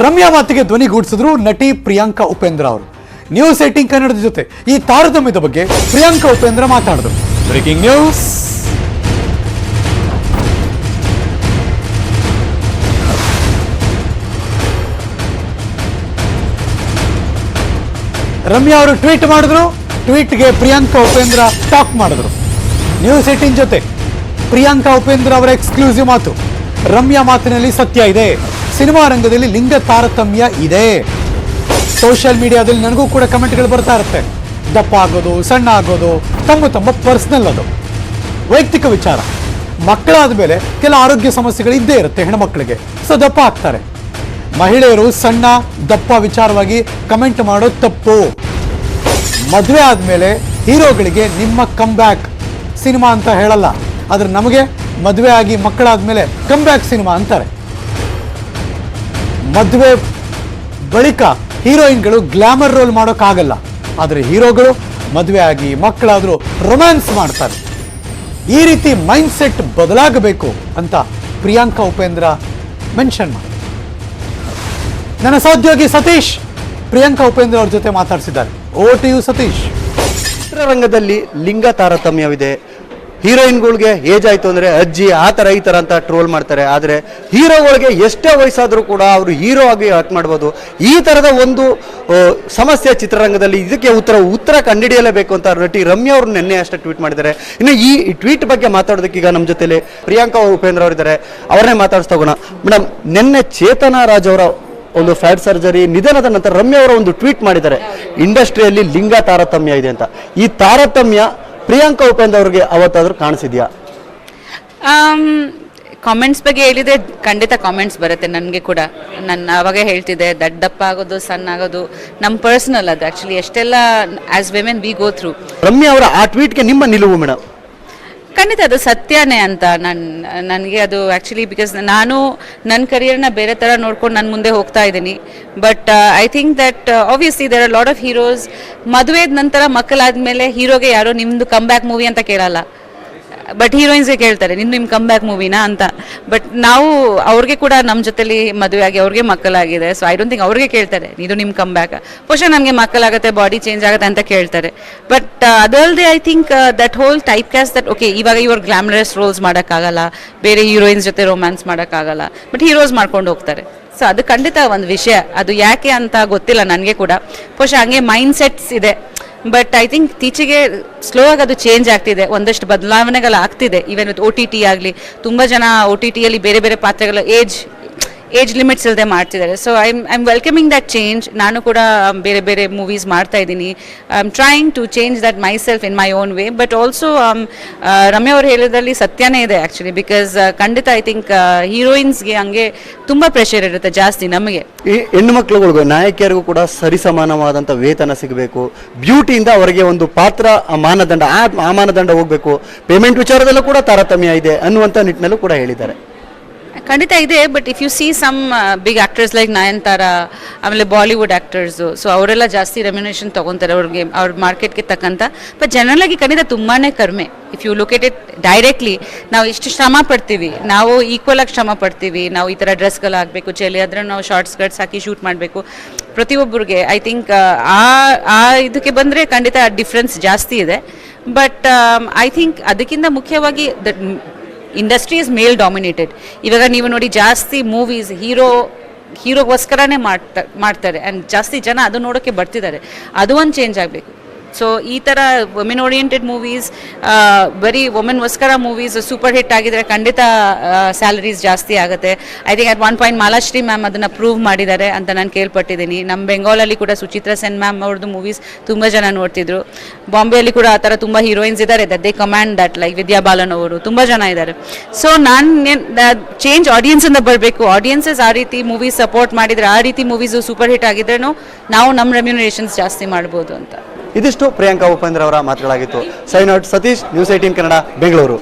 ರಮ್ಯಾ ಮಾತಿಗೆ ಧ್ವನಿಗೂಡಿಸಿದ್ರು ನಟಿ ಪ್ರಿಯಾಂಕಾ ಉಪೇಂದ್ರ ಅವರು. ನ್ಯೂಸ್ 18 ಕನ್ನಡದ ಜೊತೆ ಈ ತಾರತಮ್ಯದ ಬಗ್ಗೆ ಪ್ರಿಯಾಂಕಾ ಉಪೇಂದ್ರ ಮಾತಾಡಿದ್ರು. Breaking news. ರಮ್ಯಾ ಅವರು ಟ್ವೀಟ್ ಮಾಡಿದ್ರು. ಟ್ವೀಟ್ಗೆ ಪ್ರಿಯಾಂಕಾ ಉಪೇಂದ್ರ ಟಾಕ್ ಮಾಡಿದ್ರು. ನ್ಯೂಸ್ 18 ಜೊತೆ ಪ್ರಿಯಾಂಕಾ ಉಪೇಂದ್ರ ಅವರ ಎಕ್ಸ್ಕ್ಲೂಸಿವ್ ಮಾತು. ರಮ್ಯಾ ಮಾತಿನಲ್ಲಿ ಸತ್ಯ ಇದೆ. ಸಿನಿಮಾ ರಂಗದಲ್ಲಿ ಲಿಂಗ ತಾರತಮ್ಯ ಇದೆ. ಸೋಷಿಯಲ್ ಮೀಡಿಯಾದಲ್ಲಿ ನನಗೂ ಕೂಡ ಕಮೆಂಟ್ಗಳು ಬರ್ತಾ ಇರುತ್ತೆ. ದಪ್ಪ ಆಗೋದು, ಸಣ್ಣ ಆಗೋದು ತಮ್ಮ ಪರ್ಸನಲ್, ಅದು ವೈಯಕ್ತಿಕ ವಿಚಾರ. ಮಕ್ಕಳಾದ ಮೇಲೆ ಕೆಲ ಆರೋಗ್ಯ ಸಮಸ್ಯೆಗಳು ಇದ್ದೇ ಇರುತ್ತೆ ಹೆಣ್ಮಕ್ಳಿಗೆ, ಸೊ ದಪ್ಪ ಆಗ್ತಾರೆ. ಮಹಿಳೆಯರು ಸಣ್ಣ ದಪ್ಪ ವಿಚಾರವಾಗಿ ಕಮೆಂಟ್ ಮಾಡೋದು ತಪ್ಪು. ಮದುವೆ ಆದಮೇಲೆ ಹೀರೋಗಳಿಗೆ ನಿಮ್ಮ ಕಮ್ಬ್ಯಾಕ್ ಸಿನಿಮಾ ಅಂತ ಹೇಳಲ್ಲ, ಆದರೆ ನಮಗೆ ಮದುವೆ ಆಗಿ ಮಕ್ಕಳಾದ್ಮೇಲೆ ಕಮ್ಬ್ಯಾಕ್ ಸಿನಿಮಾ ಅಂತಾರೆ. ಮದುವೆ ಬಳಿಕ ಹೀರೋಯಿನ್ಗಳು ಗ್ಲಾಮರ್ ರೋಲ್ ಮಾಡೋಕ್ಕಾಗಲ್ಲ, ಆದರೆ ಹೀರೋಗಳು ಮದುವೆ ಆಗಿ ಮಕ್ಕಳಾದರೂ ರೊಮ್ಯಾನ್ಸ್ ಮಾಡ್ತಾರೆ. ಈ ರೀತಿ ಮೈಂಡ್ ಸೆಟ್ ಬದಲಾಗಬೇಕು ಅಂತ ಪ್ರಿಯಾಂಕಾ ಉಪೇಂದ್ರ ಮೆನ್ಷನ್ ಮಾಡಿ. ನನ್ನ ಸಹೋದ್ಯೋಗಿ ಸತೀಶ್ ಪ್ರಿಯಾಂಕಾ ಉಪೇಂದ್ರ ಅವ್ರ ಜೊತೆ ಮಾತಾಡಿಸಿದ್ದಾರೆ. Over to you Satish. ಚಿತ್ರರಂಗದಲ್ಲಿ ಲಿಂಗ ತಾರತಮ್ಯವಿದೆ. ಹೀರೋಯಿನ್ಗಳಿಗೆ ಏಜ್ ಆಯ್ತು ಅಂದ್ರೆ ಅಜ್ಜಿ ಆ ಥರ ಈ ಥರ ಅಂತ ಟ್ರೋಲ್ ಮಾಡ್ತಾರೆ. ಆದರೆ ಹೀರೋಗಳಿಗೆ ಎಷ್ಟೇ ವಯಸ್ಸಾದರೂ ಕೂಡ ಅವರು ಹೀರೋ ಆಗಿ ಆಕ್ಟ್ ಮಾಡ್ಬೋದು. ಈ ಥರದ ಒಂದು ಸಮಸ್ಯೆ ಚಿತ್ರರಂಗದಲ್ಲಿ, ಇದಕ್ಕೆ ಉತ್ತರ ಕಂಡುಹಿಡಿಯಲೇಬೇಕು ಅಂತ ನಟಿ ರಮ್ಯಾ ಅವರು ನಿನ್ನೆ ಅಷ್ಟೇ ಟ್ವೀಟ್ ಮಾಡಿದ್ದಾರೆ. ಇನ್ನು ಈ ಟ್ವೀಟ್ ಬಗ್ಗೆ ಮಾತಾಡೋದಕ್ಕೆ ಈಗ ನಮ್ಮ ಜೊತೆಲಿ ಪ್ರಿಯಾಂಕಾ ಉಪೇಂದ್ರ ಅವರಿದ್ದಾರೆ. ಅವರನ್ನೇ ಮಾತಾಡಿಸ್ತಾ ಹೋಗೋಣ. ಮೇಡಮ್, ನಿನ್ನೆ ಚೇತನಾ ರಾಜ್ ಅವರ ಒಂದು ಫ್ಯಾಟ್ ಸರ್ಜರಿ ನಿಧನದ ನಂತರ ರಮ್ಯಾ ಅವರ ಒಂದು ಟ್ವೀಟ್ ಮಾಡಿದ್ದಾರೆ, ಇಂಡಸ್ಟ್ರಿಯಲ್ಲಿ ಲಿಂಗ ತಾರತಮ್ಯ ಇದೆ ಅಂತ. ಈ ತಾರತಮ್ಯ ಪ್ರಿಯಾಂಕಾ ಉಪೇಂದ್ರ ಅವ್ರಿಗೆ ಅವತ್ತಾದ್ರೂ ಕಾಣಿಸಿದ್ಯಾ? ಕಾಮೆಂಟ್ಸ್ ಬಗ್ಗೆ ಹೇಳಿದ್ರೆ ಖಂಡಿತ ಕಾಮೆಂಟ್ಸ್ ಬರುತ್ತೆ ನನಗೆ ಕೂಡ. ನಾನು ಅವಾಗ ಹೇಳ್ತಿದ್ದೆ, ದಡ್ಡಪ್ಪ ಆಗೋದು, ಸಣ್ಣ ಆಗೋದು ನಮ್ಮ ಪರ್ಸನಲ್, ಅದು ಆ್ಯಕ್ಚುಲಿ ಎಷ್ಟೆಲ್ಲ as women we go through. Ramya ಅವರ ಆ ಟ್ವೀಟ್ಗೆ ನಿಮ್ಮ ನಿಲುವು ಮೇಡಮ್? ಖಂಡಿತ ಅದು ಸತ್ಯನೇ ಅಂತ ನನಗೆ ಅದು ಆ್ಯಕ್ಚುಲಿ, ಬಿಕಾಸ್ ನಾನು ನನ್ನ ಕರಿಯರ್ನ ಬೇರೆ ಥರ ನೋಡ್ಕೊಂಡು ನಾನು ಮುಂದೆ ಹೋಗ್ತಾ ಇದ್ದೀನಿ. But I think that obviously there are lot of heroes, ಮದುವೆದ ನಂತರ ಮಕ್ಕಳಾದ್ಮೇಲೆ ಹೀರೋಗೆ ಯಾರೋ ನಿಮ್ಮದು ಕಮ್ ಬ್ಯಾಕ್ ಮೂವಿ ಅಂತ ಕೇಳಲ್ಲ, ಬಟ್ ಹೀರೋಯಿನ್ಸ್ಗೆ ಕೇಳ್ತಾರೆ ನಿಮ್ಮ ಕಮ್ ಬ್ಯಾಕ್ ಮೂವಿನಾ ಅಂತ. ಬಟ್ ನಾವು ಅವ್ರಿಗೆ ಕೂಡ ನಮ್ಮ ಜೊತೆಲಿ ಮದುವೆ ಆಗಿ ಅವ್ರಿಗೆ ಮಕ್ಕಳಾಗಿದೆ, ಸೊ ಐ ಡೋಂಟ್ ಥಿಂಕ್ ಅವ್ರಿಗೆ ಕೇಳ್ತಾರೆ ಇದು ನಿಮ್ಮ ಕಮ್ ಬ್ಯಾಕ್. ಬಹುಶಃ ನಮಗೆ ಮಕ್ಕಳಾಗುತ್ತೆ, ಬಾಡಿ ಚೇಂಜ್ ಆಗುತ್ತೆ ಅಂತ ಕೇಳ್ತಾರೆ. ಬಟ್ ಅದಲ್ಲದೆ I think that hole type caste that okay, ಇವಾಗ ಇವ್ರು ಗ್ಲಾಮರಸ್ ರೋಲ್ಸ್ ಮಾಡೋಕ್ಕಾಗಲ್ಲ, ಬೇರೆ ಹೀರೋಯಿನ್ಸ್ ಜೊತೆ ರೊಮ್ಯಾನ್ಸ್ ಮಾಡೋಕ್ಕಾಗಲ್ಲ, ಬಟ್ ಹೀರೋಸ್ ಮಾಡ್ಕೊಂಡು ಹೋಗ್ತಾರೆ. ಸೊ ಅದು ಖಂಡಿತ ಒಂದು ವಿಷಯ. ಅದು ಯಾಕೆ ಅಂತ ಗೊತ್ತಿಲ್ಲ ನನಗೆ ಕೂಡ. ಬಹುಶಃ ಹಂಗೆ ಮೈಂಡ್ ಸೆಟ್ಸ್ ಇದೆ. ಬಟ್ ಐ ಥಿಂಕ್ ಇತ್ತೀಚೆಗೆ ಸ್ಲೋ ಆಗಿ ಅದು ಚೇಂಜ್ ಆಗ್ತಿದೆ, ಒಂದಷ್ಟು ಬದಲಾವಣೆಗಳು ಆಗ್ತಿದೆ. ಈವನ್ ವಿತ್ OTT ಆಗಲಿ, ತುಂಬ ಜನ OTTಯಲ್ಲಿ ಬೇರೆ ಬೇರೆ ಪಾತ್ರಗಳ ಏಜ್ ಲಿಮಿಟ್ಸ್ ಇಲ್ಲದೆ ಮಾಡ್ತಿದ್ದಾರೆ. So I am welcoming that change. ನಾನು ಕೂಡ ಬೇರೆ ಬೇರೆ ಮೂವೀಸ್ ಮಾಡ್ತಾ ಇದ್ದೀನಿ. I am trying to change that myself in my own way. But also Ramya ಅವ್ರು ಹೇಳಿದ್ರಲ್ಲಿ ಸತ್ಯನೇ ಇದೆ ಆ್ಯಕ್ಚುಲಿ, ಬಿಕಾಸ್ ಖಂಡಿತ ಐ ಥಿಂಕ್ ಹೀರೋಯಿನ್ಸ್ಗೆ ಹಂಗೆ ತುಂಬ ಪ್ರೆಷರ್ ಇರುತ್ತೆ ಜಾಸ್ತಿ. ನಮಗೆ ಈ ಹೆಣ್ಣು ಮಕ್ಕಳುಗಳಿಗೂ ನಾಯಕಿಯರಿಗೂ ಕೂಡ ಸರಿಸಮಾನವಾದಂಥ ವೇತನ ಸಿಗಬೇಕು, ಬ್ಯೂಟಿಯಿಂದ ಅವರಿಗೆ ಒಂದು ಪಾತ್ರ ಮಾನದಂಡ, ಆ ಮಾನದಂಡ ಹೋಗಬೇಕು, ಪೇಮೆಂಟ್ ವಿಚಾರದಲ್ಲೂ ಕೂಡ ತಾರತಮ್ಯ ಇದೆ ಅನ್ನುವಂಥ ನಿಟ್ಟಿನಲ್ಲೂ ಕೂಡ ಹೇಳಿದ್ದಾರೆ. ಖಂಡಿತ ಇದೆ. But if you see some big actors like Nayanthara, ಆಮೇಲೆ ಬಾಲಿವುಡ್ ಆ್ಯಕ್ಟರ್ಸು, ಸೊ ಅವರೆಲ್ಲ ಜಾಸ್ತಿ ರೆಮ್ಯುನೇಷನ್ ತೊಗೊತಾರೆ ಅವ್ರ ಮಾರ್ಕೆಟ್ಗೆ ತಕ್ಕಂಥ. ಬಟ್ ಜನರಲಾಗಿ ಖಂಡಿತ ತುಂಬಾ ಕಡಿಮೆ. If you look at it directly, ನಾವು ಎಷ್ಟು ಶ್ರಮ ಪಡ್ತೀವಿ, ನಾವು ಈಕ್ವಲ್ ಆಗಿ ಶ್ರಮ ಪಡ್ತೀವಿ. ನಾವು ಈ ಥರ ಡ್ರೆಸ್ಗಳು ಹಾಕಬೇಕು, ಚಳಿ ಆದರೆ ನಾವು ಶಾರ್ಟ್ ಸ್ಕರ್ಟ್ಸ್ ಹಾಕಿ ಶೂಟ್ ಮಾಡಬೇಕು ಪ್ರತಿಯೊಬ್ಬರಿಗೆ. ಐ ಥಿಂಕ್ ಆ ಇದಕ್ಕೆ ಬಂದರೆ ಖಂಡಿತ ಡಿಫ್ರೆನ್ಸ್ ಜಾಸ್ತಿ ಇದೆ. ಬಟ್ ಐ ಥಿಂಕ್ ಅದಕ್ಕಿಂತ ಮುಖ್ಯವಾಗಿ that industry is male dominated. ಇವಾಗ ನೀವು ನೋಡಿ, ಜಾಸ್ತಿ ಮೂವೀಸ್ ಹೀರೋಗೋಸ್ಕರನೇ ಮಾಡ್ತಾರೆ ಆ್ಯಂಡ್ ಜಾಸ್ತಿ ಜನ ಅದು ನೋಡೋಕ್ಕೆ ಬರ್ತಿದ್ದಾರೆ. ಅದು ಒಂದು ಚೇಂಜ್ ಆಗಬೇಕು. ಸೊ ಈ ಥರ ವುಮೆನ್ ಓರಿಯೆಂಟೆಡ್ ಮೂವೀಸ್, ಬರೀ ವುಮೆನ್ಗೋಸ್ಕರ ಮೂವೀಸ್ ಸೂಪರ್ ಹಿಟ್ ಆಗಿದ್ರೆ ಖಂಡಿತ ಸ್ಯಾಲರೀಸ್ ಜಾಸ್ತಿ ಆಗುತ್ತೆ. I think at one point Malashree ma'am ಅದನ್ನು ಪ್ರೂವ್ ಮಾಡಿದ್ದಾರೆ ಅಂತ ನಾನು ಕೇಳ್ಪಟ್ಟಿದ್ದೀನಿ. ನಮ್ಮ ಬೆಂಗಾಲಲ್ಲಿ ಕೂಡ ಸುಚಿತ್ರಾ ಸೆನ್ ಮ್ಯಾಮ್ ಅವ್ರದ್ದು ಮೂವೀಸ್ ತುಂಬ ಜನ ನೋಡ್ತಿದ್ರು. ಬಾಂಬೆಯಲ್ಲಿ ಕೂಡ ಆ ಥರ ತುಂಬ ಹೀರೋಯಿನ್ಸ್ ಇದ್ದಾರೆ, that they command that, like Vidya Balan ಅವರು, ತುಂಬ ಜನ ಇದ್ದಾರೆ. ಸೊ ಚೇಂಜ್ ಆಡಿಯನ್ಸಿಂದ ಬರಬೇಕು. ಆಡಿಯನ್ಸಸ್ ಆ ರೀತಿ ಮೂವೀಸ್ ಸಪೋರ್ಟ್ ಮಾಡಿದರೆ, ಆ ರೀತಿ ಮೂವೀಸು ಸೂಪರ್ ಹಿಟ್ ಆಗಿದ್ರೂ ನಾವು ನಮ್ಮ ರೆಮ್ಯುನರೇಷನ್ಸ್ ಜಾಸ್ತಿ ಮಾಡ್ಬೋದು ಅಂತ. ಇದಿಷ್ಟು ಪ್ರಿಯಾಂಕಾ ಉಪೇಂದ್ರ ಅವರ ಮಾತುಗಳಾಗಿತ್ತು. Sign out Satish, news 18 Kannada, Bengaluru.